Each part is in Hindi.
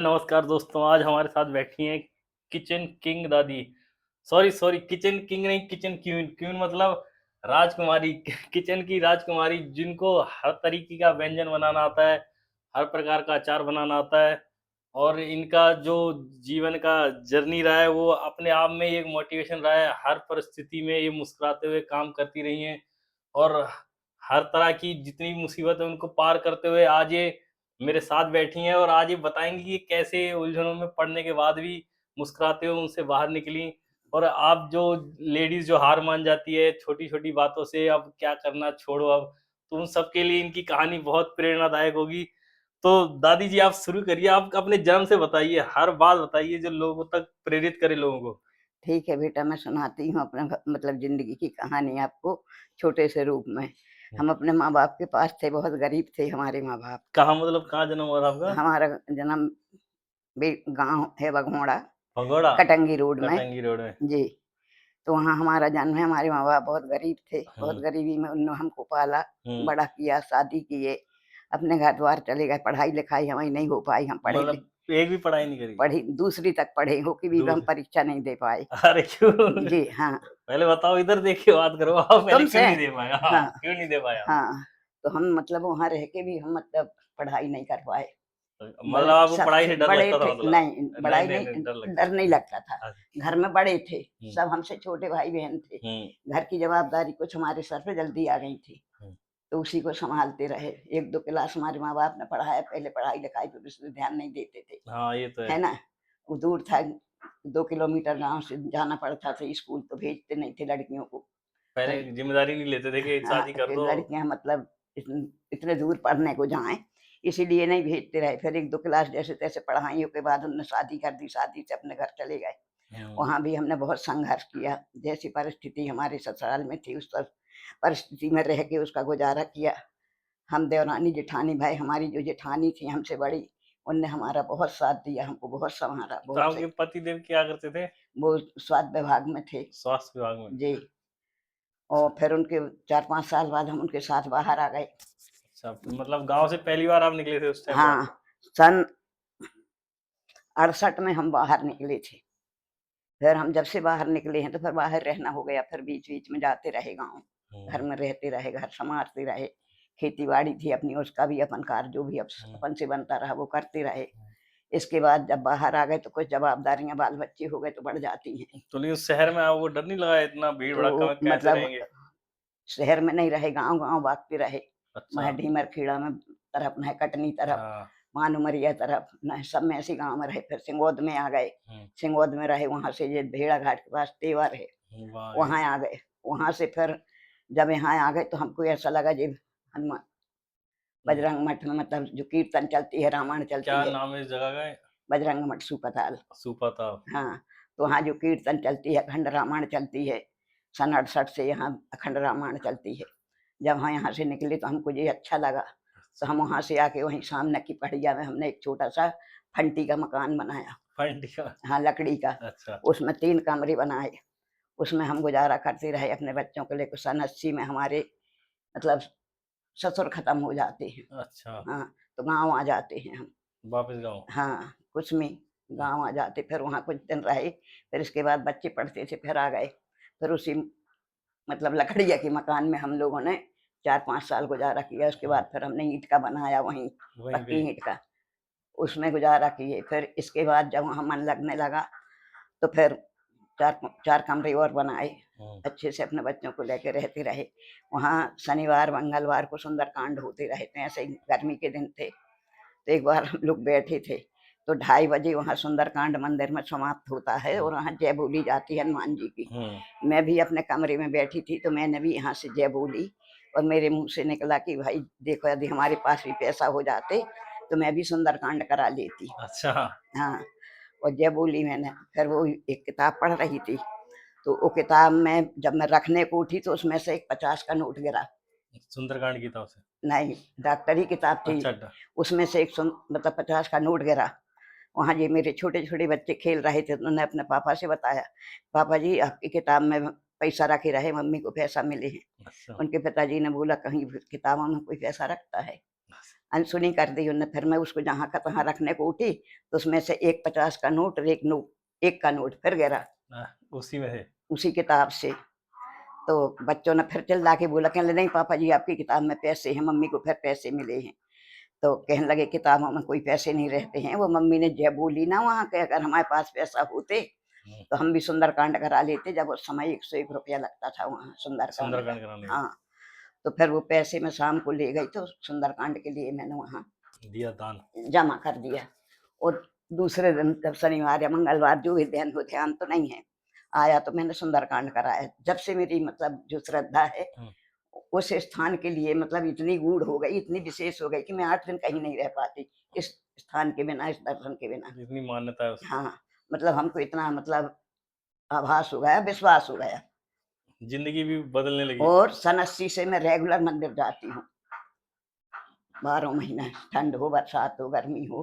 नमस्कार दोस्तों, आज हमारे साथ बैठी हैं किचन किंग दादी। सॉरी सॉरी, किचन किंग नहीं, किचन क्वीन। क्वीन मतलब राजकुमारी। किचन की राजकुमारी, जिनको हर तरीके का व्यंजन बनाना आता है, हर प्रकार का अचार बनाना आता है। और इनका जो जीवन का जर्नी रहा है वो अपने आप में एक मोटिवेशन रहा है। हर परिस्थिति में ये मुस्कुराते हुए काम करती रही हैं और हर तरह की जितनी मुसीबत है उनको पार करते हुए आज ये मेरे साथ बैठी हैं और आज ये बताएँगी कि कैसे उलझनों में पड़ने के बाद भी मुस्कुराते हुए उनसे बाहर निकलीं। और आप जो लेडीज़ जो हार मान जाती है छोटी-छोटी बातों से, अब क्या करना छोड़ो अब, तो उन सब के लिए इनकी कहानी बहुत प्रेरणादायक होगी। तो दादी जी आप शुरू करिए, आप अपने जन्म से बताइए, हर बात बताइए जो लोगों तक प्रेरित करे लोगों को। ठीक है बेटा, मैं सुनाती हूँ अपना मतलब ज़िंदगी की कहानी आपको छोटे से रूप में। हुँ। हम अपने माँ-बाप के पास थे, बहुत गरीब थे हमारे माँ-बाप। कहाँ मतलब कहाँ जन्म हुआ था आपका? हमारा जन्म बे गाँव है बघौड़ा, भगोड़ा? कटंगी रोड में। कटंगी रोड में। जी, तो वहाँ हमारा जन्म है। हमारे माँ-बाप बहुत गरीब थे, बहुत हुँ, गरीबी में उन्होंने हमको पाला, हुँ। बड़ा किया, शादी किए, अपने घर-द्वार चले गए। पढ़ाई-लिखाई हमारी नहीं हो पाई, हम पढ़े मतलब एक भी पढ़ाई नहीं करी? पढ़ी दूसरी तक पढ़े हो कि भी हम दूर परीक्षा नहीं दे पाए। अरे क्यों? जी, हाँ, पहले बताओ, इधर देख के बात करो आप, पहले तुमसे क्यों नहीं दे पाए? हाँ, हाँ। क्यों नहीं दे पाए आप? हाँ, तो हम मतलब वहाँ रह के भी हम मतलब पढ़ाई नहीं कर पाए। मतलब बड़े आपको पढ़ाई सबसे से डर बड़े लगता था थे मतलब? नहीं, नहीं, पढ़ाई नहीं, नहीं, नहीं डर लगता डर था। नहीं लगता था। अच्छा। घर में बड़े थे, हुँ, सब हमसे छोटे भाई-बहन थे। हुँ, घर की ज़वाबदारी कुछ हमारे सर पे जल्दी आ गई थी, हुँ। तो उसी को सँभालते रहे। 1-2 क्लास हमारे माँ-बाप ने पढ़ाया, पहले पढ़ाई-लिखाई पे विशेष ध्यान नहीं देते थे, हाँ, ये तो है। है ना? वो दूर था, 2 किलोमीटर गाँव से जाना पड़ता था स्कूल, तो भेजते नहीं थे लड़कियों को। पहले फिर ज़िम्मेदारी नहीं लेते थे कि हाँ, शादी कर फिर दो। लड़कियाँ मतलब इतने दूर पढ़ने को जाएँ, इसीलिए नहीं भेजते रहे। फिर 1-2 क्लास जैसे-तैसे पढ़ाइयों के बाद उन्होंने शादी कर दी, शादी से अपने घर चले गए। हुँ, वहाँ भी हमने बहुत संघर्ष किया, जैसी परिस्थिति हमारे ससुराल में थी, उस परिस्थिति में रह के उसका गुज़ारा किया। हम देवरानी-जेठानी भाई, हमारी जो जेठानी थी हमसे बड़ी, उनने हमारा बहुत साथ दिया, हमको बहुत सँवारा, तो बहुत आपके से पतिदेव क्या करते थे? वो स्वास्थ्य विभाग में थे। स्वास्थ्य विभाग में? जी, और फिर उनके 4-5 साल बाद हम उनके साथ बाहर आ गए। अच्छा, तो मतलब गाँव से पहली बार आप निकले थे उस टाइम पे आप? हाँ, सन 68 में हम बाहर निकले थे। फिर हम जब से बाहर निकले हैं तो फिर बाहर रहना हो गया, फिर बीच-बीच में जाते रहे गाँव। घर हुँ, में रहते रहे, घर सँभालते रहे। खेती-बाड़ी थी अपनी, उसका भी अपन कार्य जो भी हुँ, अपन से बनता रहा वो करते रहे। हुँ। इसके बाद जब बाहर आ गए तो कुछ ज़वाबदारियाँ बाल-बच्चे हो गए तो बढ़ जाती हैं। तो नहीं उस शहर में आपको डर नहीं लगा इतना भीड़-भड़क्का तो में कैसे मतलब रहेंगे? शहर में नहीं रहे, गाँव-गाँव भागते रहे। अच्छा, वहाँ ढीमर-खेड़ा में तरफ, न कटनी तरफ, हाँ, मानूमरिया तरफ, न सब में ऐसे गाँव में रहे। फिर सिंगोद में आ गए। हुँ, सिंगोद में रहे, वहाँ से ये भेड़ाघाट के पास तेवर है, वाह! ये वहाँ आ गए। वहाँ से फिर जब यहाँ आ गए तो हमको ऐसा लगा जे हनुमा हुँ, बजरंग मठ में मतलब जो कीर्तन चलती है, रामायण क्या चलती है, नाम है इस जगह का? बजरंग मठ सुपताल। सुपताल। हाँ, तो वहाँ जो कीर्तन चलती है, अखंड रामायण चलती है, सन 68 से यहाँ अखंड रामायण चलती है। जब हम यहाँ से निकले तो हमको ये अच्छा लगा, तो अच्छा, हम वहाँ से आके वहीं सामने की पड़िया में हमने एक छोटा-सा फंटी का मकान बनाया। फंडिका। हाँ, लकड़ी का। अच्छा, उसमें 3 कमरे बनाए। उसमें हम गुज़ारा करते रहे अपने बच्चों को लेकर। सन 80 में हमारे मतलब ससुर खत्म हो जाते हैं। अच्छा, हाँ, तो गाँव आ जाते हैं हम। वापस गाँव। हाँ, कुछ में हुँ, गाँव आ जाते, फिर वहाँ कुछ दिन रहे, फिर इसके बाद बच्चे पढ़ते थे, फिर आ गए। फिर उसी मतलब लकड़िया के मकान में हम लोगों ने 4-5 साल गुज़ारा किया। उसके हुँ, बाद फिर हमने ईंट का बनाया वहीं, वहीं पे। पक्की ईंट का, उसमें गुज़ारा किए। फिर इसके बाद जब वहाँ मन लगने लगा, तो फिर 4 कमरे और बनाए। हुँ, अच्छे से अपने बच्चों को लेके रहते रहे। वहाँ शनिवार, मंगलवार को सुंदरकांड होते रहते हैं, ऐसे ही गर्मी के दिन थे। तो एक बार हम लोग बैठे थे, तो 2:30 बजे वहाँ सुंदरकांड मंदिर में समाप्त होता है हुँ, और वहाँ जय बोली जाती है हनुमान जी की। हुँ, मैं भी अपने कमरे में बैठी थी, तो मैंने भी यहाँ से जय बोली और मेरे मुँह से निकला कि भाई देखो, यदि हमारे पास भी पैसा हो जाते, तो मैं भी सुंदरकांड करा लेती। अच्छा, हाँ, और जय बोली मैंने। फिर वो एक किताब पढ़ रही थी, तो वो किताब में जब मैं रखने को उठी तो उसमें से एक 50 का नोट गिरा। सुंदरकांड की तरफ से। नहीं, डॉक्टरी किताब थी, अच्छा, उसमें से एक मतलब 50 का नोट गिरा। वहाँ ये मेरे छोटे-छोटे बच्चे खेल रहे थे, तो उन्होंने अपने पापा से बताया, "पापा जी, आपकी किताब में पैसा रखे रहे, मम्मी को पैसा मिले हैं।" अच्छा, उनके पिताजी ने बोला, "कहीं किताबों में कोई पैसा रखता है?" अनसुनी कर दी उन्होंने। फिर मैं उसको जहाँ का तहाँ रखने को उठी तो उसमें से एक 50 का नोट और एक का नोट फिर गिरा उसी में है। उसी किताब से। तो बच्चों ने फिर चिल्ला के बोला, कहने लगे नहीं पापा जी आपकी किताब में पैसे हैं, मम्मी को फिर पैसे मिले हैं। तो कहने लगे किताबों में कोई पैसे नहीं रहते हैं। वो मम्मी ने जब बोली ना वहाँ के, अगर हमारे पास पैसा होते तो हम भी सुंदरकांड करा लेते। जब उस समय 101 रुपया लगता था वहाँ सुंदरकांड का। कराने में हाँ, तो फिर वो पैसे मैं शाम को ले गई तो सुंदरकांड के लिए मैंने वहाँ दिया दान। जमा कर दिया। और दूसरे दिन जब शनिवार या मंगलवार जो भी दिन हो, ध्यान तो नहीं है, आया तो मैंने सुंदरकांड कराया। जब से मेरी मतलब जो श्रद्धा है उस स्थान के लिए मतलब इतनी गूढ़ हो गई, इतनी विशेष हो गई कि मैं 8 दिन कहीं नहीं रह पाती इस स्थान के बिना, इस दर्शन के बिना। इतनी मान्यता है उसकी। हाँ, मतलब हमको इतना मतलब आभास हो गया, विश्वास हो गया। जिंदगी भी बदलने लगी। और सन 80 से मैं रेगुलर मंदिर जाती हूँ, 12 महीने, ठंड हो, बरसात हो, गर्मी हो।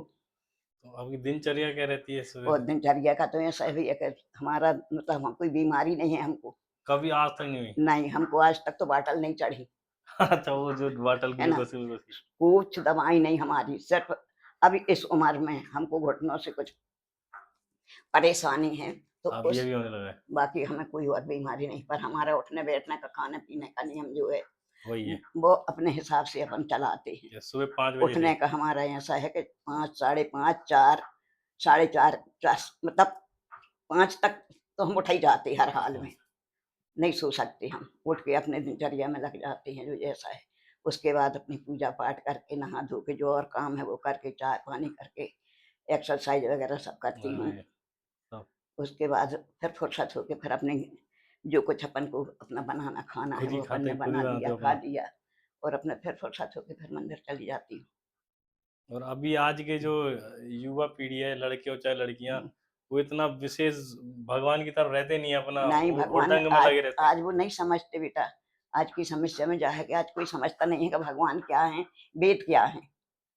तो आपकी दिनचर्या क्या रहती है सुबह और से? दिनचर्या का तो ऐसा ही है कि हमारा मतलब कोई बीमारी नहीं है हमको। कभी आज तक नहीं हुई? नहीं, हमको आज तक तो बाटल नहीं चढ़ी, अच्छा, वो जो बॉटल है ना। ग्लूकोज की। कुछ दवाई नहीं हमारी, सिर्फ अभी इस उम्र में हमको घुटनों से कुछ परेशानी है तो अब उस ये भी होने लगा है। बाकी हमें कोई और बीमारी नहीं। पर हमारा उठने बैठने का, खाने पीने का नियम जो है वही है। वो अपने हिसाब से अपन चलाते हैं। ये सुबह 5 बजे उठने से। का हमारा ऐसा है कि 5, साढ़े 5, 4, साढ़े 4, मतलब 5 तक तो हम उठ ही जाते हर हाल में। नहीं सो सकते हम, उठ के अपने दिनचर्या में लग जाते हैं जो जैसा है। उसके बाद अपनी पूजा पाठ करके, नहा धो के जो और काम है वो करके, चाय पानी करके, एक्सरसाइज वगैरह सब करती हूँ। अरे, सब उसके बाद फिर फुर्सत होके फिर अपने जो कुछ अपन को अपना बनाना खाना है खुद ही वो अपन खाते ने खुद ही बना बनाते लिया, हो खा अपना। लिया। और अपने फिर फुर्सत होके फिर मंदिर चली जाती हूँ। और अभी आज के जो युवा पीढ़ी है, लड़के हो चाहे लड़कियां, वो इतना विशेष भगवान की तरफ रहते नहीं है, अपना नहीं, भगवान हुड़दंग में आज लगे रहते हैं। आज वो नहीं समझते बेटा। आज की समस्या में जा है कि आज कोई समझता नहीं है कि भगवान क्या है, वेद क्या है,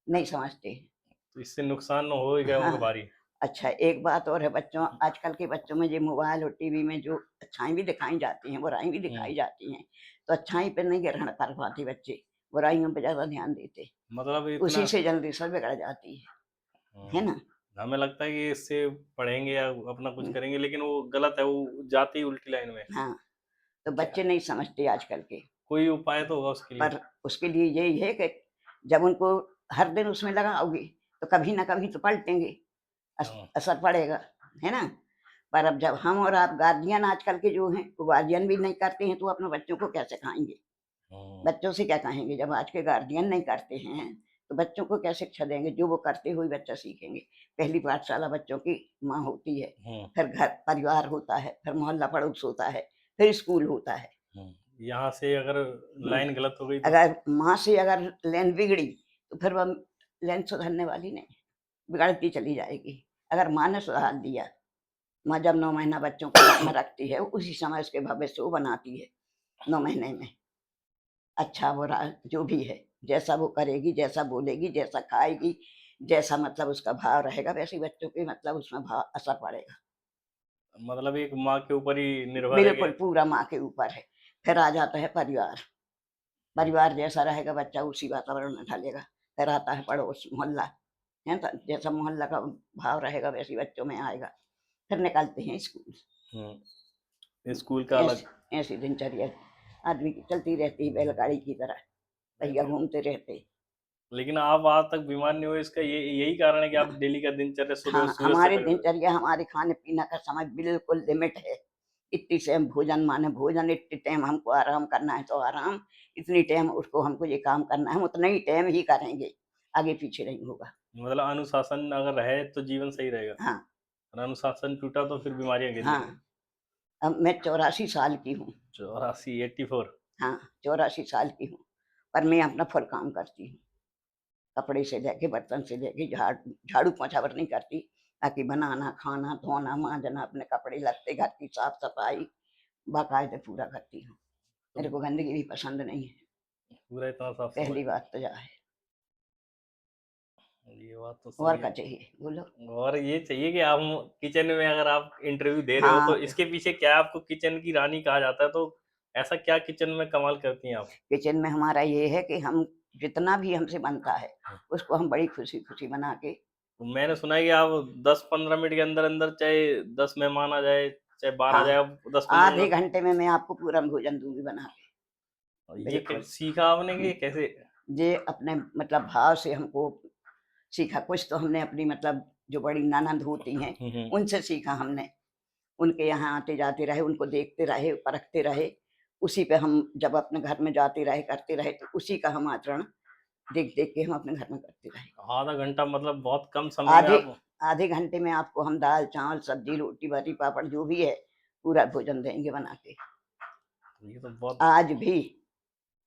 नहीं समझते। तो इससे नुकसान हो ही गया उनको हाँ, भारी। अच्छा एक बात और है, बच्चों आजकल के बच्चों में ये मोबाइल और टीवी में जो अच्छाई भी दिखाई जाती हैं, बुराई भी दिखाई जाती हैं, तो अच्छाई पे नहीं ग्रहण कर पाते बच्चे, बुराइयों पे ज़्यादा ध्यान देते। मतलब उसी इतना। से जल्दी सब बिगड़ जाती है ना? हमें लगता है कि इससे पढ़ेंगे या अपना कुछ हुँ, करेंगे, लेकिन वो गलत है, वो जाते ही उल्टी लाइन में। हाँ, तो क्या बच्चे नहीं समझते आजकल के। कोई उपाय तो होगा उसके लिए? पर उसके लिए यही है कि जब उनको हर दिन उसमें लगाओगे, तो कभी ना कभी तो पलटेंगे, हाँ। असर पड़ेगा, है ना? पर अब जब हम और आप गार्जियन आजकल के जो हैं, वो गार्जियन भी नहीं करते हैं, तो अपने बच्चों को क्या सिखाएँगे? बच्चों से क्या कहेंगे? जब आज के गार्जियन नहीं करते हैं, तो बच्चों को क्या शिक्षा देंगे? जो वो करते हुए बच्चा सीखेंगे। पहली पाठशाला बच्चों की माँ होती है, फिर घर परिवार होता है, फिर मोहल्ला पड़ोस होता है, फिर स्कूल होता है। यहाँ से अगर हुँ, लाइन गलत हो गई तो? अगर माँ से अगर लाइन बिगड़ी, तो फिर वो लाइन सुधरने वाली नहीं है, बिगड़ती चली जाएगी। अगर माँ ने सुधार दिया, माँ जब 9 महीना बच्चों को पेट में रखती है, उसी समय उसके भविष्य वो बनाती है, 9 महीने में। अच्छा बुरा जो भी है, जैसा वो करेगी, जैसा बोलेगी, जैसा खाएगी, जैसा मतलब उसका भाव रहेगा, वैसे ही बच्चों के मतलब उसमें भाव असर पड़ेगा। मतलब एक माँ के ऊपर ही निर्भर है बिल्कुल कि। पूरा माँ के ऊपर है। फिर आ जाता है परिवार, परिवार जैसा रहेगा बच्चा उसी वातावरण में ढलेगा। फिर आता है पड़ोस, मोहल्ला, है ना? जैसा मोहल्ला का भाव रहेगा वैसे ही बच्चों में आएगा। फिर निकलते हैं स्कूल। स्कूल का अलग। ऐसी ऐसी दिनचर्या आदमी की चलती रहती है बैलगाड़ी की तरह, पहिया घूमते रहते। लेकिन आप आज तक बीमार नहीं हुए, इसका ये यही कारण है कि आप डेली का दिनचर्या सुबह हाँ, सूरज से हमारी लगे हुए दिनचर्या, हमारे खाने-पीने का समय बिल्कुल लिमिट है। इतनी सेम भोजन माने भोजन, इतने टाइम हमको आराम करना है तो आराम, इतनी टाइम उसको हमको ये काम करना है, हम उतना ही टाइम ही करेंगे, आगे-पीछे नहीं होगा। मतलब अनुशासन अगर रहे तो जीवन सही रहेगा, हाँ, और अनुशासन टूटा तो फिर बीमारियां घेर लेंगी। हाँ, अब मैं 84 साल की हूँ। 84 84। हाँ, 84 साल की हूँ, पर मैं अपना फुल काम करती हूँ। कपड़े से लेके, बर्तन से लेके, झाड़ू-पोंछा भर नहीं करती, बाकी बनाना, खाना, धोना, माँजना, अपने कपड़े-लत्ते, घर की साफ-सफाई बाकायदे पूरा करती हूँ। तो मेरे को गंदगी भी पसंद नहीं है, पूरा इतना साफ पहली सफाई। बात तो यह है। ये बात तो और सही क्या है। चाहिए? बोलो। और ये चाहिए कि आप किचन में अगर आप इंटरव्यू दे रहे हो तो हाँ, इसके पीछे क्या है, आपको किचन की रानी कहा जाता है, तो ऐसा क्या किचन में कमाल करती हैं आप? किचन में हमारा ये है कि हम जितना भी हमसे बनता है उसको हम बड़ी खुशी-खुशी बना के मैंने सुना है कि आप 10-15 मिनट के अंदर-अंदर चाहे 10 मेहमान आ जाए, चाहे 12 आ हाँ, जाए, आप 10-15 आधे मिनट घंटे में मैं आपको पूरा भोजन दूँगी बना के, ये बिल्कुल। सीखा आपने कि कैसे? ये अपने मतलब भाव से हमको सीखा, कुछ तो हमने अपनी मतलब जो बड़ी ननंद होती हैं, हुँ, हुँ। उनसे सीखा हमने। उनके यहाँ आते-जाते रहे, उनको देखते रहे, परखते रहे, उसी पे हम जब अपने घर में जाते रहे, करते रहे, तो उसी का हम आचरण देख-देख के हम अपने घर में करते रहे। आधा घंटा मतलब बहुत कम समय में आधे आप आधे घंटे में आपको हम दाल, चावल, सब्जी, रोटी, बड़ी, पापड़ जो भी है, पूरा भोजन देंगे बना के। ये तो बहुत आज भी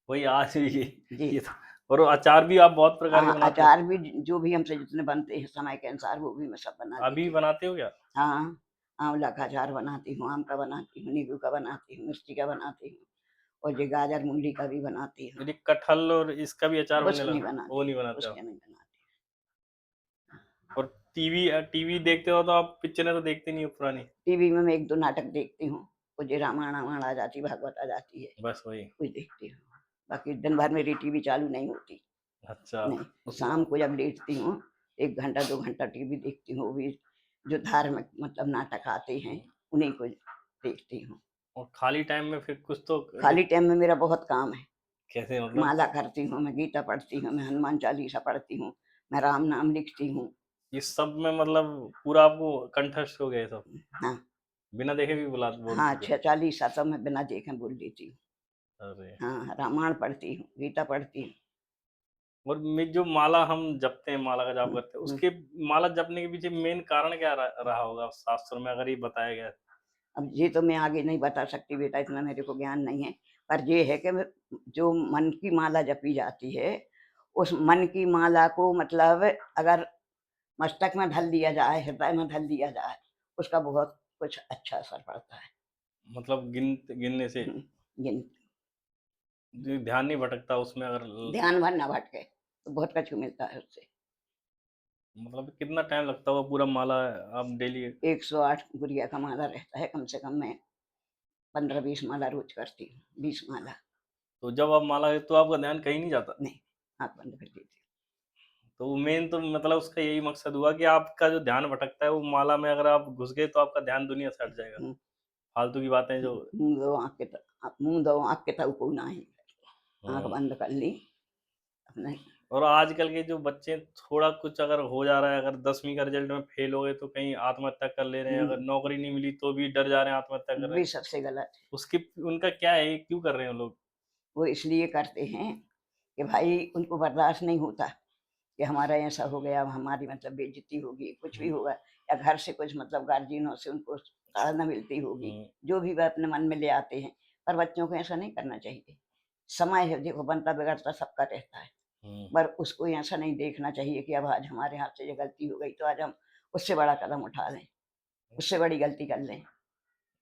वही आज भी जी। ये तो और अचार भी आप बहुत प्रकार के हाँ, बनाते हैं? अचार भी जो भी हमसे जितने बनते हैं समय के अनुसार वो भी मैं सब बना अभी देती हूँ। बनाते हो क्या? हाँ, आँवला का अचार बनाती हूँ, आम का बनाती हूँ, नींबू का बनाती हूँ, मिर्ची का बनाती हूँ और ये गाजर, मूली का भी बनाती हूँ। ये कटहल और इसका भी अचार बनने उसको लगा? नहीं वो बनाती, नहीं बनाते आप? उसके नहीं बनाती। और टीवी देखते हो तो आप पिक्चरें तो देखते नहीं हो पुरानी? टीवी में मैं 1-2 नाटक देखती हूँ, वो जो रामायण-वामायण आ जाती है, भागवत आ जाती है, बस वही। कुछ देखती हूँ। बाकी दिन भर मेरी टीवी चालू नहीं होती। अच्छा, नहीं, शाम को जब लेटती हूँ, 1 घंटा 2 घंटा टीवी देखती हूँ, वो भी जो धार्मिक मतलब नाटक आते हैं, उन्हीं को देखती हूँ। और खाली टाइम में फिर कुछ तो खाली टाइम में मेरा बहुत काम है। कैसे मतलब? माला करती हूँ, मैं गीता पढ़ती हूँ, मैं हनुमान चालीसा पढ़ती हूँ, मैं राम नाम लिखती हूँ। इस सब में मतलब पूरा आपको कंठस्थ हो गया ये सब? हाँ, बिना देखे भी बोल हाँ, लेते हो? 6 चालीसा सब मैं बिना देखे बोल देती हूँ। अरे! हाँ, रामायण पढ़ती हूँ, गीता पढ़ती हूँ। और में जो माला हम जपते हैं, माला का जाप हुँ, करते हैं, हुँ। उसके माला जपने के पीछे मेन कारण क्या रहा होगा शास्त्रों में अगर ये बताया गया है? अब ये तो मैं आगे नहीं बता सकती बेटा, इतना मेरे को ज्ञान नहीं है। पर ये है कि मैं जो मन की माला जपी जाती है, उस मन की माला को मतलब अगर मस्तक में धर लिया जाए, हृदय में धर लिया जाए, उसका बहुत कुछ अच्छा असर पड़ता है। मतलब गिनने से हुँ, जिन ध्यान नहीं भटकता उसमें अगर ध्यान भर ना भटके, तो बहुत कुछ मिलता है उससे। मतलब कितना टाइम लगता होगा पूरा माला आप डेली 108 गुड़िया का माला रहता है, कम से कम मैं 15-20 माला रोज़ करती हूँ, 20 माला। तो जब आप माला तो आपका ध्यान कहीं नहीं जाता? नहीं, आँख बंद कर देती तो मेन तो मतलब उसका यही मकसद हुआ कि आपका जो ध्यान भटकता है वो माला में अगर आप घुस गए तो आपका ध्यान दुनिया से हट जाएगा। हूँ। फालतू की बातें जो मुँह दो आँख के तऊ को नाही। आँख हाँ। बंद कर ली अपने और आजकल के जो बच्चे थोड़ा कुछ अगर हो जा रहा है, अगर 10वीं का रिज़ल्ट में फेल हो गए तो कहीं आत्महत्या कर ले रहे हैं, अगर हुँ, नौकरी नहीं मिली तो भी डर जा रहे हैं, आत्महत्या कर रहे हैं। भी सबसे गलत है। उसकी उनका क्या है, ये क्यों कर रहे हैं वो लोग? वो इसलिए करते हैं कि भाई उनको बर्दाश्त नहीं होता कि हमारा ऐसा हो गया, हमारी मतलब बेइज़्ज़ती होगी, कुछ भी हुँ, होगा या घर से कुछ मतलब गार्जियनों से उनको ताड़ना मिलती होगी, हुँ, जो भी वह अपने मन में ले आते हैं। पर बच्चों को ऐसा नहीं करना चाहिए। समय है, देखो बनता-बिगड़ता सबका रहता है। हुँ। पर उसको ऐसा नहीं देखना चाहिए कि अब आज हमारे हाथ से ये गलती हो गई तो आज हम उससे बड़ा कदम उठा लें, उससे बड़ी गलती कर लें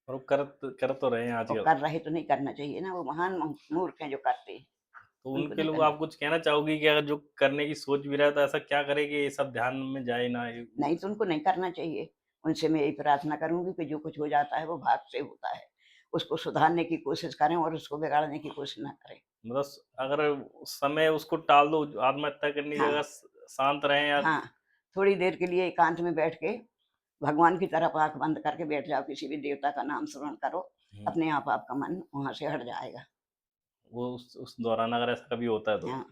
और वो कर तो रहे हैं और आजकल। कर रहे तो नहीं करना चाहिए ना, वो महान मूर्ख हैं जो करते हैं, तो उनको उनके नहीं लोग करना। आप कुछ कहना चाहोगे कि अगर जो करने की सोच भी रहा है तो ऐसा क्या करे कि ये सब ध्यान में जाए ना ये नहीं तो उनको नहीं करना चाहिए। उनसे मैं यही प्रार्थना करूँगी कि जो कुछ हो जाता है वो भाग से होता है। उसको सुधारने की कोशिश करें और उसको बिगाड़ने की कोशिश ना करें। मतलब अगर समय उसको टाल दो, आत्महत्या करने की हाँ, जगह शांत रहें या हाँ, थोड़ी देर के लिए एकांत में बैठ के भगवान की तरफ आँख बंद करके बैठ जाओ, किसी भी देवता का नाम स्मरण करो, हुँ, अपने आप आपका मन वहाँ से हट जाएगा। वो उस दौरान अगर ऐसा कभी होता है तो। हाँ,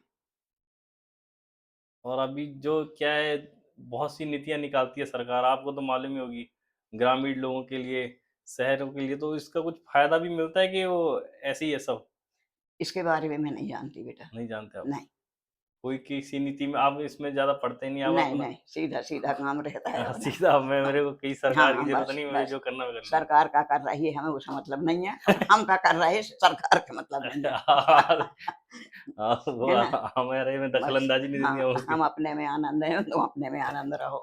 और अभी जो क्या है, बहुत सी नीतियाँ निकालती है सरकार, आपको तो मालूम ही होगी, ग्रामीण लोगों के लिए, शहरों के लिए, तो इसका कुछ फ़ायदा भी मिलता है कि वो ऐसे ही है सब? इसके बारे में मैं नहीं जानती बेटा। नहीं जानते आप? नहीं, कोई किसी नीति में आप इसमें ज़्यादा पढ़ते नहीं, आप नहीं, अपना नहीं, सीधा-सीधा काम रहता है अपना। सीधा मैं हाँ, मेरे को कहीं सरकार की हाँ, ज़रूरत बस, नहीं है, मुझे बस। जो करना है मैं कर लूँगा। सरकार क्या कर रही है हमें उससे मतलब नहीं है और हम क्या कर रहे हैं सरकार का मतलब नहीं है। आप वो है ना? हमारे में बस दखल-अंदाज़ी नहीं देनी है हाँ, उसकी। हम अपने में आनंद हैं, तुम अपने में आनंद रहो।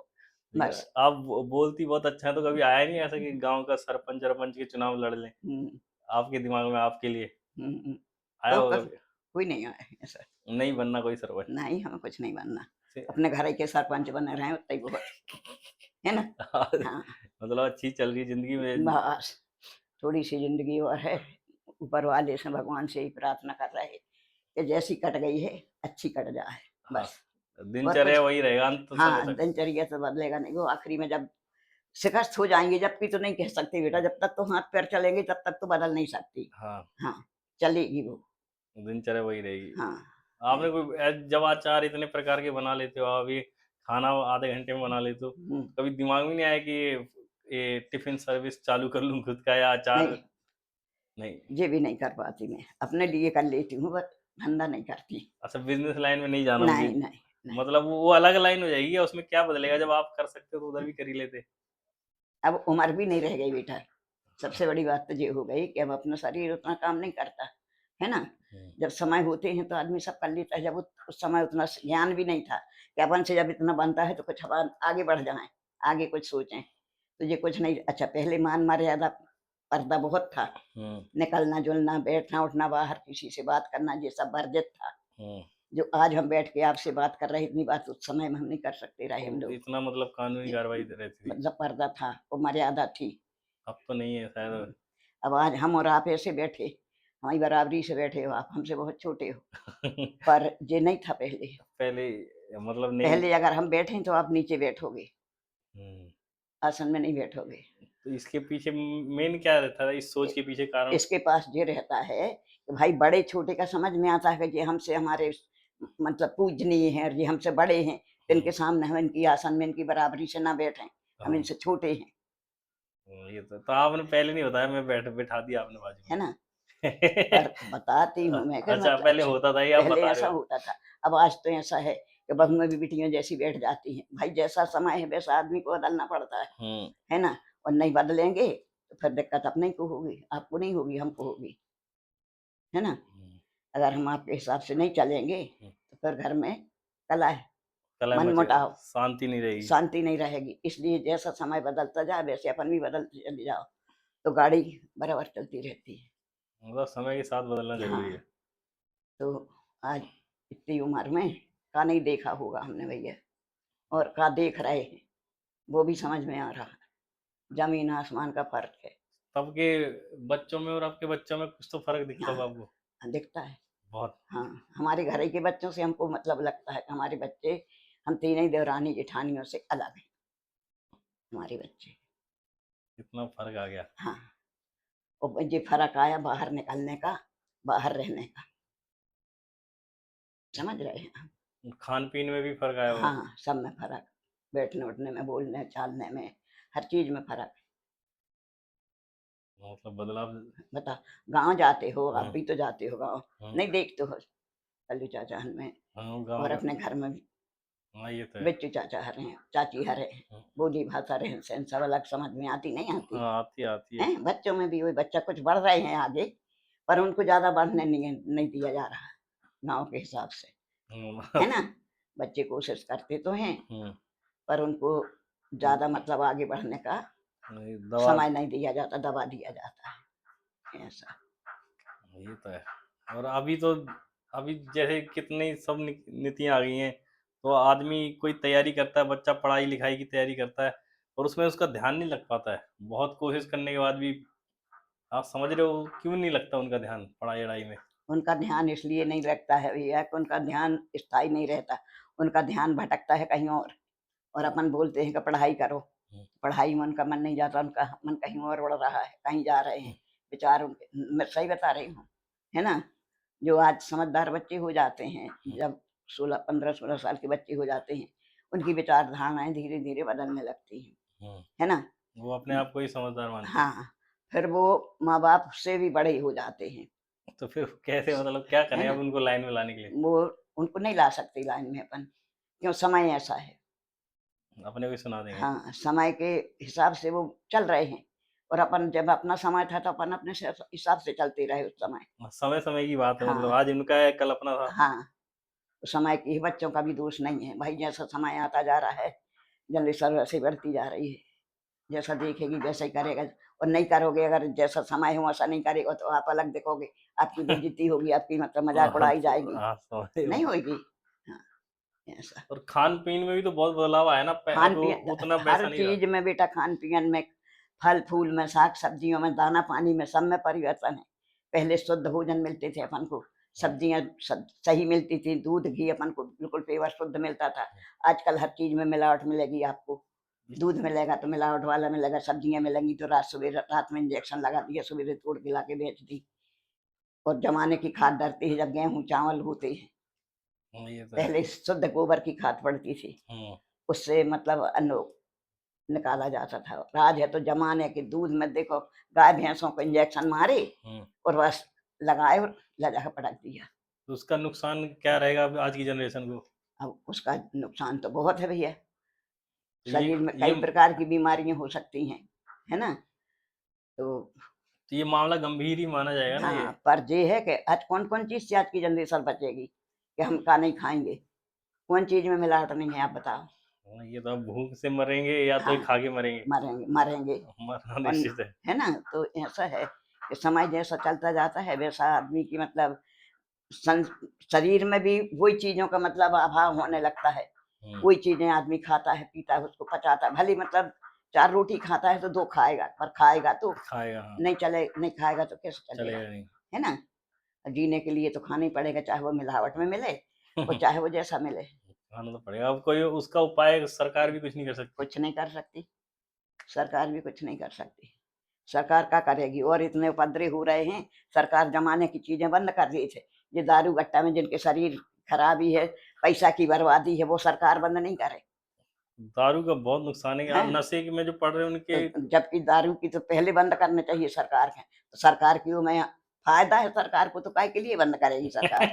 ठीक है, बस। आप बोलती बहुत अच्छा है, तो कभी आया नहीं ऐसा कि गाँव का सरपंच-वरपंच के चुनाव लड़ लें? हुँ, आपके दिमाग में आपके लिए हुँ, हुँ। आया तो होगा कभी कभी? कोई नहीं आया है ऐसा। नहीं बनना कोई सरपंच। नहीं, हमें कुछ नहीं बनना। से अपने घर के सरपंच बने रहें उतना ही बहुत, है ना? हाँ, मतलब अच्छी चल रही है ज़िंदगी में। बस थोड़ी-सी ज़िंदगी और है। ऊपर वाले से भगवान से ही प्रार्थना कर रहे हैं कि जैसी कट गई है अच्छी कट जाए हाँ, बस। और दिनचर्या कुछ वही रहेगा अंत समय हाँ, तक। दिनचर्या तो बदलेगा नहीं, वो आखिरी में जब शिकस्त हो जाएँगी जबकि तो नहीं कह सकती बेटा, जब तक तो हाथ-पैर चलेंगे तब तक तो बदल नहीं सकती। हाँ, हाँ, चलेगी वो। दिनचर्या वही रहेगी। हाँ, आपने ये कोई जब अचार इतने प्रकार के बना लेते हो आप, ये खाना आधे घंटे में बना लेते हो, हुँ, कभी दिमाग में नहीं आया कि ये टिफ़िन सर्विस चालू कर लूँ खुद का या अचार? नहीं, नहीं, ये भी नहीं कर पाती मैं। अपने लिए कर लेती हूँ बस, धंधा नहीं करती। अच्छा बिज़नेस लाइन में नहीं जाना नहीं, मुझे, नहीं, नहीं। मतलब वो अलग लाइन हो जाएगी या उसमें क्या बदलेगा जब आप कर सकते हो तो उधर भी कर ही लेते? अब उम्र भी नहीं रह गई बेटा। सबसे बड़ी बात तो ये हो गई कि अब अपना शरीर उतना काम नहीं करता, है ना? हुँ, जब समय होते हैं तो आदमी सब कर लेता है, जब उस समय उतना ज्ञान भी नहीं था कि अपन से जब इतना बनता है तो कुछ अपन आगे बढ़ जाएँ, आगे कुछ सोचें। तो ये कुछ नहीं, अच्छा पहले मान मर्यादा पर्दा बहुत था, हुँ, निकलना-जुलना, बैठना-उठना बाहर, किसी से बात करना ये सब वर्जित था। हुँ। जो आज हम बैठ के आपसे बात कर रहे हैं, इतनी बात उस समय में हम नहीं कर सकते रहे हम तो लोग। इतना मतलब कानूनी कार्रवाई रहती थी, मतलब पर्दा था, वो मर्यादा थी। अब तो नहीं है शायद। अब आज हम और आप ऐसे बैठे, हमारी बराबरी से बैठे हो, आप हमसे बहुत छोटे हो, पर ये नहीं था पहले। पहले मतलब नहीं। पहले अगर हम बैठे तो आप नीचे बैठोगे, हुँ, आसन में नहीं बैठोगे। तो इसके पीछे मेन क्या रहता था इस सोच इ के पीछे कारण? इसके पास ये रहता है कि भाई बड़े-छोटे का समझ में आता है कि ये हमसे हमारे मतलब पूजनीय हैं और ये हमसे बड़े हैं, तो हुँ, इनके सामने हम इनकी आसन में इनकी बराबरी से ना बैठें, हम हाँ, इनसे छोटे हैं, ये तो आपने पहले नहीं बताया, मैं बिठा दिया आपने बाजू है में। ना? पर बताती हूँ मैं कि अच्छा मतलब पहले होता था ये आप पहले बता रहे ऐसा हो। होता था, अब आज तो ऐसा है कि बहुएँ भी बिटियाँ जैसी बैठ जाती हैं। भाई जैसा समय है वैसा आदमी को बदलना पड़ता हुँ, है ना? और नहीं बदलेंगे तो फिर दिक्कत अपने को होगी, आपको नहीं होगी, हमको होगी, है ना? हुँ, अगर हम आपके हिसाब से नहीं चलेंगे हुँ, तो फिर घर में कलह, कलह मचेगा, मनमुटाव, शांति नहीं रहेगी। शांति नहीं रहेगी। इसलिए जैसा समय बदलता जाए वैसे अपन भी बदलते चले जाओ, तो गाड़ी बराबर चलती रहती है। मतलब समय के साथ बदलना ज़रूरी हाँ, है। तो आज इतनी उम्र में का नहीं देखा होगा हमने भैया, और का देख रहे हैं, वो भी समझ में आ रहा है। ज़मीन आसमान का फ़र्क है। तब के बच्चों में और अब के बच्चों में कुछ तो फ़र्क दिखता हाँ, होगा आपको? दिखता है। बहुत। हाँ, हमारे घर ही के बच्चों से हमको मतलब लगता है कि हमारे बच्चे, हम तीनों ही देवरानी-जेठानियों से अलग हैं, हमारे बच्चे। इतना फ़र्क आ गया। हाँ, और ये फ़र्क आया बाहर निकलने का, बाहर रहने का। समझ रहे हैं आप? खान-पीन में भी फ़र्क आया होगा। हाँ, सब में फ़र्क, बैठने-उठने में, बोलने-चालने में, हर चीज़ में फ़र्क। मतलब बदलाव। बता, गाँव जाते हो, आप हुँ, भी तो जाते हो गाँव, हुँ, नहीं देखते हो कल्लू चाचा हमें, हाँ, गाँव और का। अपने घर में भी हाँ, ये तो है। बिट्टू चाचा हरे हैं, चाची हरे हैं, हुँ, बोली भाषा रहन-सहन सब अलग, समझ में आती नहीं आती? हाँ, आती है। हैं? बच्चों में भी वही, बच्चा कुछ बढ़ रहे हैं आगे, पर उनको ज़्यादा बढ़ने नहीं दिया जा रहा, गाँव के हिसाब से, हुँ, है ना? बच्चे कोशिश करते तो हैं, हुँ, पर उनको ज़्यादा मतलब आगे बढ़ने का नहीं दवा। समय नहीं दिया जाता, दबा दिया जाता है, ऐसा। ये तो है। और अभी जैसे कितनी सब नीतियाँ आ गई हैं, तो आदमी कोई तैयारी करता है, बच्चा पढ़ाई-लिखाई की तैयारी करता है और उसमें उसका ध्यान नहीं लग पाता है। बहुत कोशिश करने के बाद भी आप समझ रहे हो क्यों नहीं लगता उनका ध्यान पढ़ाई-वढ़ाई में? उनका ध्यान इसलिए नहीं लगता है भैया कि उनका ध्यान स्थायी नहीं रहता, उनका ध्यान भटकता है कहीं और अपन बोलते हैं कि पढ़ाई करो, हुँ, पढ़ाई में उनका मन नहीं जाता, उनका मन कहीं और उड़ रहा है, कहीं जा रहे हैं, हुँ, विचार उनके, मैं सही बता रही हूँ, है ना? जो आज समझदार बच्चे हो जाते हैं, हुँ, जब 16 15-16 साल के बच्चे हो जाते हैं, उनकी विचारधारणाएँ धीरे-धीरे बदलने लगती हैं, हुँ। है ना? वो अपने आप को ही समझदार मानते हैं। हाँ, फिर वो माँ-बाप से भी बड़े हो जाते हैं, तो फिर कैसे मतलब क्या है करें अब ना? उनको लाइन में लाने के लिए? वो उनको नहीं ला सकते लाइन में अपन, क्यों, समय ऐसा है। अपने को ही सुना देंगे। हाँ, समय के हिसाब से वो चल रहे हैं, और अपन जब अपना समय था तो अपन अपने से हिसाब से चलते रहे उस समय। समय-समय की बात है मतलब हाँ, आज इनका है, कल अपना था। हाँ, उस समय की बच्चों का भी दोष नहीं है। भाई जैसा समय आता जा रहा है, जनरेशन वैसे बढ़ती जा रही है। जैसा देखेगी वैसा ही करेगा, और नहीं करोगे, अगर जैसा समय है वैसा नहीं करेगा तो आप अलग दिखोगे, आपकी बेइज़्ज़ती होगी, आपकी मतलब मज़ाक हाँ, उड़ाई जाएगी, हाँ, समझ रही हूँ। नहीं होएगी? हाँ, ऐसा। और खान-पीन में भी तो बहुत बदलाव आया ना अब खान-पीन उतना हर वैसा नहीं रहा। चीज़ में बेटा, खान-पीन में, फल-फूल में, साग-सब्जियों में, दाना-पानी में, सब में परिवर्तन है। पहले शुद्ध भोजन मिलते थे अपन को, सब्जियाँ सब सही मिलती थी, दूध, घी अपन को बिल्कुल पेवर शुद्ध मिलता था। आजकल हर चीज़ में मिलावट मिलेगी आपको। दूध मिलेगा तो मिलावट वाला मिलेगा, सब्जियाँ मिलेंगी तो रात में इंजेक्शन लगा दिया, सवेरे तोड़ के लाके बेच दी। और ज़माने की खाद डलती है जब गेहूँ, चावल होते हैं। ये तो है। पहले शुद्ध गोबर की खाद पड़ती थी, उससे मतलब अन्न निकाला जाता था। और आज है तो ज़माने के दूध में देखो गाय भैंसों को इंजेक्शन मारे और बस लगाए और ले जाकर पटक दिया। तो उसका नुकसान क्या रहेगा अब आज की जनरेशन को? अब उसका नुकसान तो बहुत है भैया। तो शरीर में ये कई प्रकार की बीमारियाँ हो सकती हैं, है ना? तो तो ये मामला गंभीर ही माना जाएगा ना ये? हाँ, पर ये है कि आज कौन-कौन चीज़ से आज की जनरेशन बचेगी कि हम का नहीं खाएँगे? कौन चीज़ में मिलावट नहीं है आप बताओ? ये तो अब भूख से मरेंगे या तो ये हाँ, खा के मरेंगे। मरेंगे मरेंगे मरना और निश्चित है। है ना? तो ऐसा है कि समय जैसा चलता जाता है वैसा आदमी की मतलब सं शरीर में भी वही चीज़ों का मतलब अभाव होने लगता है। वही चीज़ें आदमी खाता है, पीता है, उसको पचाता है। भले मतलब 4 रोटी खाता है तो 2 खाएगा, पर खाएगा तो खाएगा, हाँ। नहीं खाएगा तो कैसे चलेगा? चलेगा नहीं। है ना? जीने के लिए तो खाना ही पड़ेगा, चाहे वो मिलावट में मिले और चाहे वो जैसा मिले। खाना तो पड़ेगा। अब कोई उसका उपाय सरकार भी कुछ नहीं कर सकती। कुछ नहीं कर सकती, सरकार भी कुछ नहीं कर सकती। सरकार क्या करेगी? और इतने उपद्रव हो रहे हैं, सरकार ज़माने की चीज़ें बंद कर दी थी। ये दारू गट्टा में जिनके शरीर खराबी है, पैसा की बर्बादी है, वो सरकार बंद नहीं करे। दारू का बहुत नुकसान है। हैं? नशे के में जो पड़ रहे हैं उनके तो जबकि दारू की तो पहले बंद करने चाहिए सरकार के। तो सरकार की में फ़ायदा है सरकार को तो काहे के लिए बंद करेगी सरकार?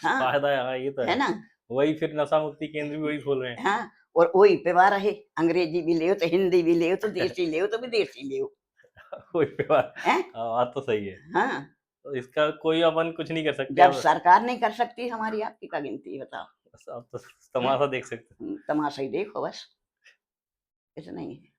हाँ, फ़ायदा है, हाँ, ये तो है है। ना? वही फिर नशा मुक्ति केंद्र भी वही खोल रहे हैं। हाँ, और वही पे रहे, अंग्रेजी भी लेओ तो हिंदी भी लेओ तो देसी लेओ तो विदेशी लेओ। वही व्यवहार। हैं? हाँ, बात तो सही है। हाँ, तो इसका कोई अपन कुछ नहीं कर सकते जब अब। सरकार नहीं कर सकती हमारी आपकी क्या गिनती है बताओ? बस अब तो हैं? तमाशा देख सकते हैं। तमाशा ही देखो बस, इतना ही है।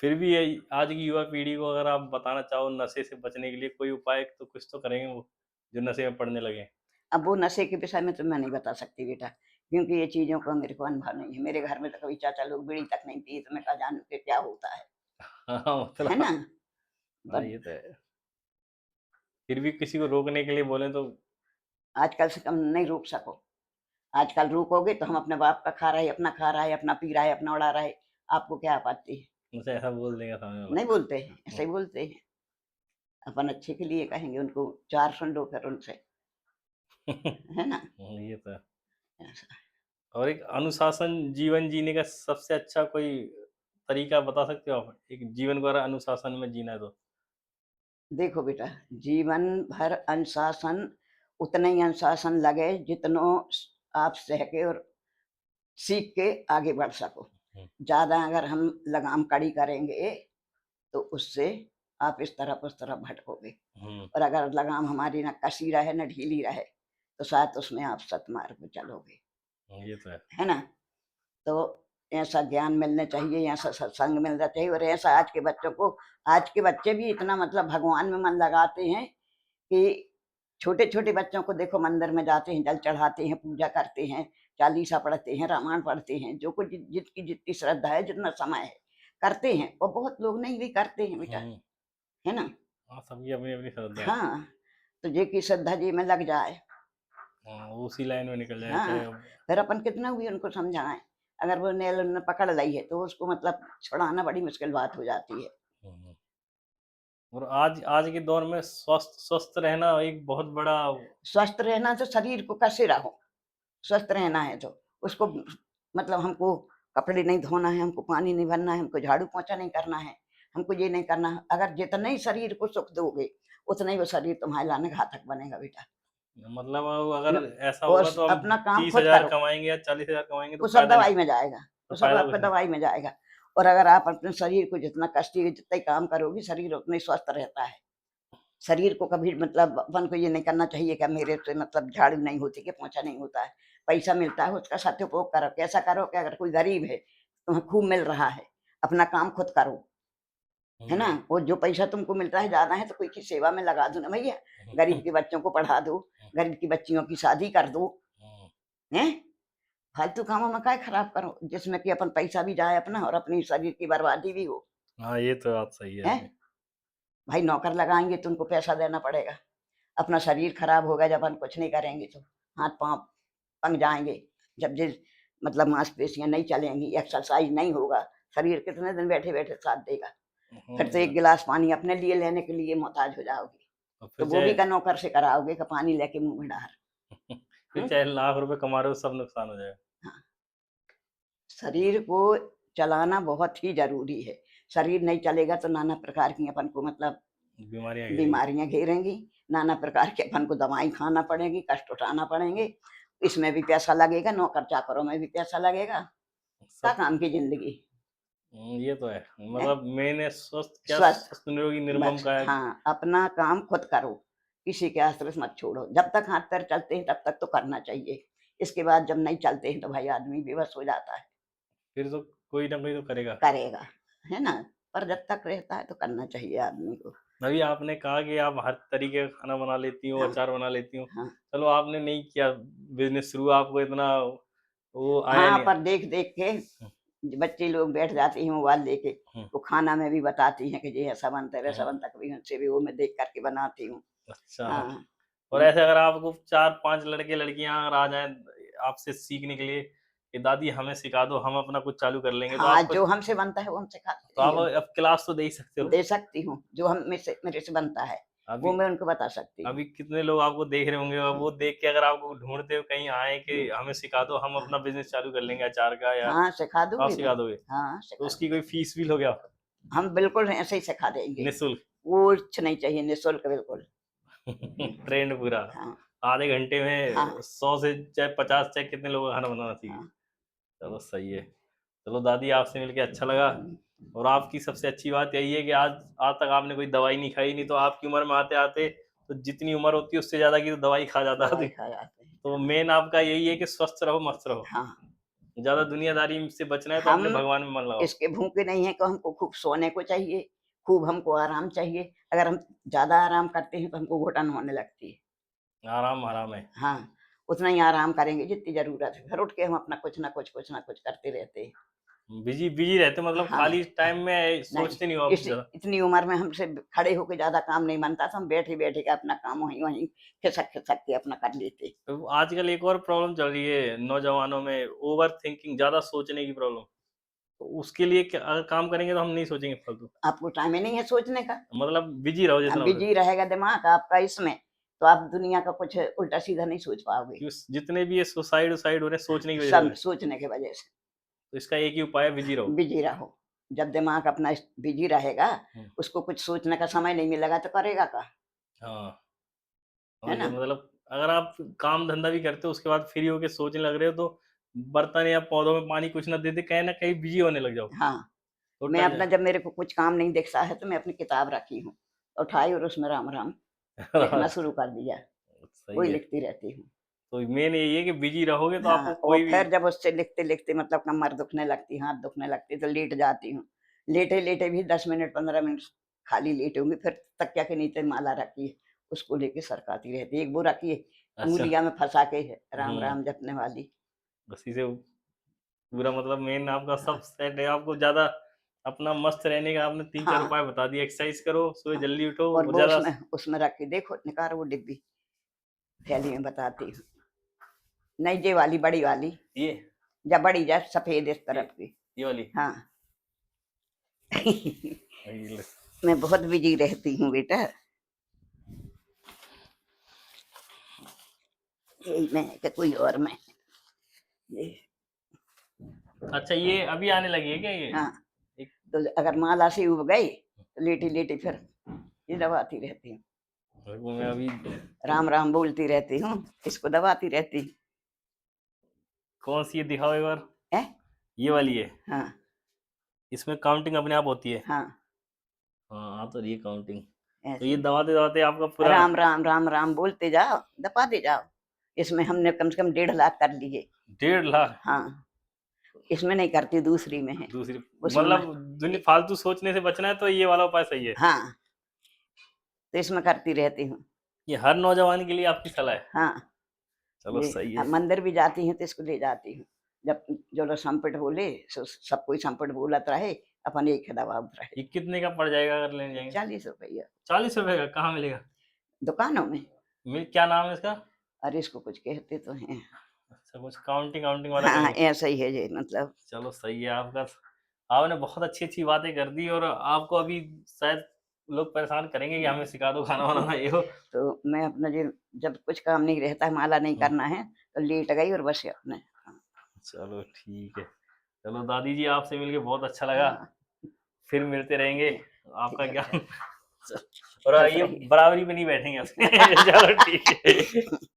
फिर भी यही आज की युवा पीढ़ी को अगर आप बताना चाहो नशे से बचने के लिए कोई उपाय तो कुछ तो करेंगे वो, जो नशे में पड़ने लगे हैं। अब वो नशे के विषय में तो मैं नहीं बता सकती बेटा, क्योंकि ये चीज़ों का मेरे को अनुभव नहीं है। मेरे घर में तो कभी चाचा लोग बीड़ी तक नहीं पिए, तो मैं क्या जानूँ कि क्या होता हाँ, है मतलब ना? हाँ, पर ये तो है। फिर भी किसी को रोकने के लिए बोले तो आजकल से कम नहीं रोक सको। आजकल रोकोगे तो हम अपने बाप का खा रहे, अपना खा रहा है, अपना पी रहा है, अपना उड़ा रहा है। आपको क्या आपत्ति है? मुझे ऐसा बोल देगा सामने वाला। नहीं बोलते हैं, ऐसे ही बोलते हैं। अपन अच्छे के लिए कहेंगे उनको, 4 सुन लो फिर उनसे, है ना? ये तो है। ऐसा। और एक अनुशासन जीवन जीने का सबसे अच्छा कोई तरीका बता सकते हो आप? एक जीवन को अगर अनुशासन में जीना है तो? देखो बेटा, जीवन भर अनुशासन उतना ही अनुशासन लगे जितनो आप सह के और सीख के आगे बढ़ सको। हुँ, ज़्यादा अगर हम लगाम कड़ी करेंगे तो उससे आप इस तरफ उस तरफ भटकोगे। हुँ, और अगर लगाम हमारी ना कसी रहे ना ढीली रहे तो शायद उसमें आप सतमार्ग पे चलोगे, ये तो है। है ना? तो ऐसा ज्ञान मिलना चाहिए, ऐसा सत्संग मिलना चाहिए और ऐसा आज के बच्चे भी इतना मतलब भगवान में मन लगाते हैं कि छोटे-छोटे बच्चों को देखो मंदिर में जाते हैं, जल चढ़ाते हैं, पूजा करते हैं, चालीसा पढ़ते हैं, रामायण पढ़ते हैं, जो कुछ जिसकी जितनी श्रद्धा है, जितना समय है, करते हैं और बहुत लोग नहीं भी करते हैं बेटा, हुँ, है ना? हाँ, सबकी अपनी-अपनी श्रद्धा है। हाँ, तो जे की श्रद्धा जी में लग जाए, हाँ, वो उसी लाइन में निकल जाए हाँ, चाहे फिर अपन कितना भी उनको समझाएँ, अगर वो नेल उन्होंने पकड़ ली है, तो उसको मतलब छुड़ाना बड़ी मुश्किल बात हो जाती है। हुँ, और आज आज के दौर में स्वस्थ स्वस्थ रहना एक बहुत बड़ा स्वस्थ रहना तो शरीर को कैसे रहो, स्वस्थ रहना है तो उसको मतलब हमको कपड़े नहीं धोना है, हमको पानी नहीं भरना है, हमको झाड़ू पोंछा नहीं करना है, हमको ये नहीं करना है। अगर जितना ही शरीर को सुख दोगे, उतना ही वो शरीर तुम्हारे लाने घातक बनेगा बेटा। मतलब अब अगर न ऐसा और होगा तो हम अपना काम खुद 30,000 करो, कमाएँगे या 40,000 कमाएँगे तो वो सब फ़ायदा नहीं, दवाई में जाएगा, तो वो सब फ़ायदा आपका कुछ नहीं। दवाई में जाएगा। और अगर आप अपने शरीर को जितना कष्टी जितना ही काम करोगी, शरीर उतना ही स्वस्थ रहता है। शरीर को कभी मतलब अपन को ये नहीं करना चाहिए कि मेरे से मतलब झाड़ू नहीं होती कि पोंछा नहीं होता है। पैसा मिलता है उसका सदुपयोग करो। कैसा करो कि अगर कोई गरीब है, तुम्हें खूब मिल रहा है, अपना काम खुद करो, है ना? हुँ, और जो पैसा तुमको मिलता है ज़्यादा है तो कोई की सेवा में लगा दो ना भैया। गरीब के बच्चों को पढ़ा दो, गरीब की बच्चियों की शादी कर दो, हुँ, हैं? फालतू कामों में काहे खराब करो, जिसमें कि अपन पैसा भी जाए अपना और अपनी शरीर की बर्बादी भी हो, हाँ, ये तो बात सही है हैं? आपकी। भाई नौकर लगाएँगे तो उनको पैसा देना पड़ेगा। अपना शरीर खराब होगा जब अपन कुछ नहीं करेंगे तो हाथ पांव पंग जाएंगे। जब जिस मतलब मांसपेशियां नहीं चलेंगी, एक्सरसाइज नहीं होगा, शरीर कितने दिन बैठे बैठे साथ देगा। फिर तो एक गिलास पानी अपने लिए लेने के लिए मोहताज हो जाओगे, और तो फिर वो भी चाहे का नौकर से कराओगे कि पानी लेके मुंह में डाल। फिर चाहे लाख रुपए कमा रहे हो सब नुकसान हो जाएगा। हाँ, शरीर को चलाना बहुत ही जरूरी है। शरीर नहीं चलेगा तो नाना प्रकार की अपन को मतलब बीमारियां घेरेंगी। बीमारियां घेरेंगी, नाना प्रकार के अपन को दवाई खाना पड़ेगी, कष्ट उठाना पड़ेंगे। इसमें भी पैसा लगेगा, नौकर चाकरों में भी पैसा लगेगा। क्या सब काम की जिंदगी ये तो है है। मतलब मेन है स्वस्थ क्या स्वस्थ, स्वस्थ निरोगी निर्मम बस का है। हाँ, अपना काम खुद करो, किसी के आश्रय मत छोड़ो। जब तक हाथ पैर चलते हैं तब तक तो करना चाहिए। इसके बाद जब नहीं चलते हैं तो भाई आदमी बेबस हो जाता है। फिर तो कोई ना कोई तो करेगा। करेगा, है ना। पर जब तक रहता है तो करना चाहिए आदमी को। अभी आपने कहा कि आप हर तरीके का खाना बना लेती हो, हाँ अचार बना लेती हो। हाँ चलो आपने नहीं किया बिजनेस शुरू, आपको इतना वो आया हाँ, नहीं। पर देख देख के बच्चे लोग बैठ जाते हैं मोबाइल लेके, हम्म, वो खाना में भी बताती हैं कि ये ऐसा बनता है वैसा हम्म, बनता है, कभी उनसे भी वो मैं देख करके बनाती हूँ। अच्छा। हाँ और ऐसे अगर आपको 4-5 लड़के लड़कियां अगर आ जाएं आपसे सीखने के लिए कि दादी हमें सिखा दो, हम अपना कुछ चालू कर लेंगे, तो हाँ, आप कुछ जो हमसे बनता है वो हम तो सिखाते आप हैं, अब क्लास तो दे ही सकते हो। दे सकती हूँ। जो हम मेरे से बनता है वो अभी मैं उनको बता सकती हूँ। अभी कितने लोग आपको देख रहे होंगे और वो देख के अगर आपको ढूंढते हो कहीं आए कि हमें सिखा दो, हम हाँ अपना बिजनेस चालू कर लेंगे अचार का, या हाँ, सिखा तो आप दूंगी मैं। सिखा दोगे। हाँ, तो सिखा उसकी दूंगी। कोई फीस भी लोगे आप? हम बिल्कुल ऐसे ही सिखा देंगे, निःशुल्क? कुछ नहीं चाहिए, निःशुल्क बिल्कुल। ट्रेंड पूरा हाँ आधे घंटे में हाँ 100 से चाहे 50 चाहे कितने लोग खाना बनाना सीखे। हाँ। चलो सही है। चलो दादी आपसे मिलके अच्छा लगा। हम्म, और आपकी सबसे अच्छी बात यही है कि आज आज तक आपने कोई दवाई नहीं खाई, नहीं तो आपकी उम्र में आते आते तो जितनी उम्र होती है उससे ज्यादा की तो दवाई खा जाता आदमी। दवाई खा जाते हैं। तो मेन आपका यही है कि स्वस्थ रहो, मस्त रहो। हाँ, ज्यादा दुनियादारी से बचना है तो हम अपने भगवान में मन लगाओ। इसके भूखे नहीं है कि हमको खूब सोने को चाहिए, खूब हमको आराम चाहिए। अगर हम ज्यादा आराम करते हैं तो हमको घुटन होने लगती है। आराम आराम है। हाँ, उतना ही आराम करेंगे जितनी जरूरत है, फिर उठ के हम अपना कुछ ना कुछ करते रहते हैं। बिजी बिजी रहते मतलब हाँ खाली हाँ, टाइम में नहीं, सोचते नहीं हो आप इस ज्यादा। इतनी उम्र में हमसे खड़े होके ज्यादा काम नहीं बनता था, हम बैठे बैठे के अपना काम वहीं वहीं खिसक खिसक के अपना कर लेते। तो आजकल एक और प्रॉब्लम चल रही है नौजवानों में, ओवर थिंकिंग, ज्यादा सोचने की प्रॉब्लम। तो उसके लिए क्या अगर काम करेंगे तो हम नहीं सोचेंगे फालतू। आपको टाइम ही नहीं है सोचने का। मतलब बिजी रहो अब जितना हो सके। बिजी रहेगा दिमाग आपका इसमें, तो आप दुनिया का कुछ उल्टा सीधा नहीं सोच पाओगे। कि जितने भी ये सुसाइड उसाइड हो रहे हैं सोचने की वजह से हो सब रहे हैं। सोचने की वजह से। तो इसका एक ही उपाय है, बिजी रहो। बिजी रहो। जब दिमाग अपना बिजी रहेगा, हम्म, उसको कुछ सोचने का समय नहीं मिलेगा तो करेगा क्या। हाँ है समझ गया। ना। मतलब अगर आप काम धंधा भी करते हो उसके बाद फ्री होके सोचने लग रहे हो तो बर्तन या पौधों में पानी कुछ ना कहीं बिजी होने लग जाओ। हाँ, तो मैं टल अपना जाए। जब मेरे को कुछ काम नहीं दिखता है तो मैं अपनी किताब रखी हूँ, उठाई और उसमें राम राम लिखना शुरू कर दिया। सही वही है। लिखती रहती हूँ। तो मेन यही है कि बिजी रहोगे तो आपको हाँ, और कोई भी फिर जब उससे लिखते लिखते मतलब कमर दुखने लगती, हाथ दुखने लगती, तो लेट जाती हूँ। लेटे लेटे भी 10 मिनट 15 मिनट खाली लेटूंगी, फिर तकिया के नीचे माला रखी है, उसको लेके सरकाती रहती है। एक वो रखी है अच्छा। अंगुलिया में फंसा के है, राम हम्म, राम जपने वाली। उसी से पूरा मतलब मेन आपका हाँ सब सेट है। आपको ज्यादा अपना मस्त रहने का आपने 3-4 हाँ उपाय बता दिए। एक्सरसाइज करो, सुबह हाँ। जल्दी उठो और और वो ज्यादा उसमें उसमें रख के देखो, निकाल वो डिब्बी थैली में बताती हूँ। नहीं, ये वाली बड़ी वाली, ये जब बड़ी जा सफेद इस ये तरफ की। ये वाली। हाँ। ये ले। मैं बहुत बिजी रहती हूँ बेटा, यही मैं कि कोई और मैं ये। अच्छा ये अभी आने लगी है क्या ये? हाँ, एक तो अगर माला से उब गई तो लेटी लेटी फिर ये दबाती रहती हूँ, रुको मैं अभी राम राम बोलती रहती हूँ, इसको दबाती रहती हूँ। कौन सी है दिखाओ एक बार। है। ये वाली है। हाँ इसमें काउंटिंग अपने आप होती है। हाँ, हाँ आ तो रही है काउंटिंग। तो ये ऐसे दबाते दबाते आपका पूरा राम राम राम राम बोलते जाओ, दबाते जाओ। इसमें हमने कम से कम 1.5 लाख कर लिए। 1.5 लाख। हाँ, इसमें नहीं करती, दूसरी में है। दूसरी उसमें मैं मतलब दुनिया फालतू सोचने से बचना है तो ये वाला उपाय सही है। हाँ, तो इसमें करती रहती हूँ। ये हर नौजवान के लिए आपकी सलाह है। हाँ, चलो ये सही है। मंदिर भी जाती हूँ तो इसको ले जाती हूँ। जब जो लोग संपट बोले, सब कोई संपट बोलत रहे, अपन एक दबाव रहे। ये कितने का पड़ जाएगा अगर लेने जाएंगे? 40 रुपया 40 रुपए का कहाँ मिलेगा? दुकानों में। क्या नाम है इसका? और इसको कुछ कहते तो हैं। अच्छा, कुछ काउंटिंग काउंटिंग वाला हाँ, कहीं। ऐसा ही है ये मतलब। चलो सही है आपका। आपने बहुत अच्छी-अच्छी बातें कर दी और आपको अभी शायद लोग परेशान करेंगे कि हमें सिखा दो खाना बनाना ये वो। तो मैं अपना जो जब कुछ काम नहीं रहता, माला नहीं हुँ, करना है, तो लेट गई और बस अपने चलो ठीक है। चलो दादी जी आपसे मिलके बहुत अच्छा लगा। हाँ, फिर मिलते रहेंगे। ठीक आपका है ज्ञान अच्छा, और खुश ये रहिए। बराबरी पे नहीं बैठेंगे आपसे। चलो ठीक है।